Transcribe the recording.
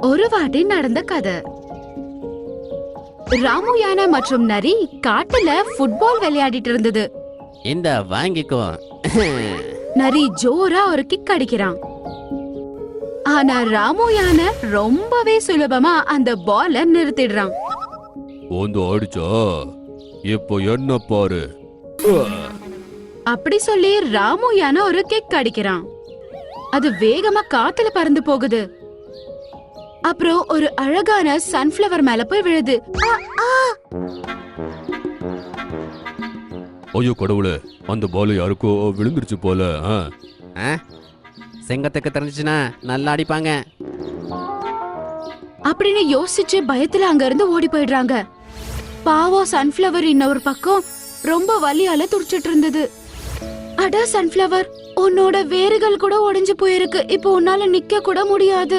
ஒரு வாட்டி நடந்த கதை. ராமு யானை மற்றும் நரி காட்டுல ஃபுட்பால் விளையாடிட்டு இருந்தது. இந்த வாங்கிக்கோ. நரி ஜோரா ஒரு கிக் அடிக்கிறான். ஆனா ராமு யானை ரொம்பவே சுலபமா அந்த பால நிறுத்திடுறான். வந்து ஆடிச்சா, இப்போ என்ன பாரு. அப்படி சொல்லி ராமு யானை ஒரு கிக் அடிக்கிறான். அது வேகமா காத்துல பறந்து போகுது. அப்புறம் ஒரு அழகான சன்ஃபிளவர் மேல போய் விழுது. ஐயோ கடவுளே, அந்த பால் யாருக்கோ விழுந்துருச்சு போல. செங்கத்துக்கு தெரிஞ்சுச்சுன்னா நல்லா அடிப்பாங்க அப்படின்னு யோசிச்சு பயத்துல அங்க இருந்து ஓடி போயிடுறாங்க. பாவம் சன்ஃபிளவர் இன்னொரு பக்கம் ரொம்ப வலியால துடிச்சிட்டு இருந்தது. அட சன்ஃபிளவர், உன்னோட வேர்கள் கூட உடைஞ்சு போயிருக்கு. இப்போ உன்னால நிக்க கூட முடியாது.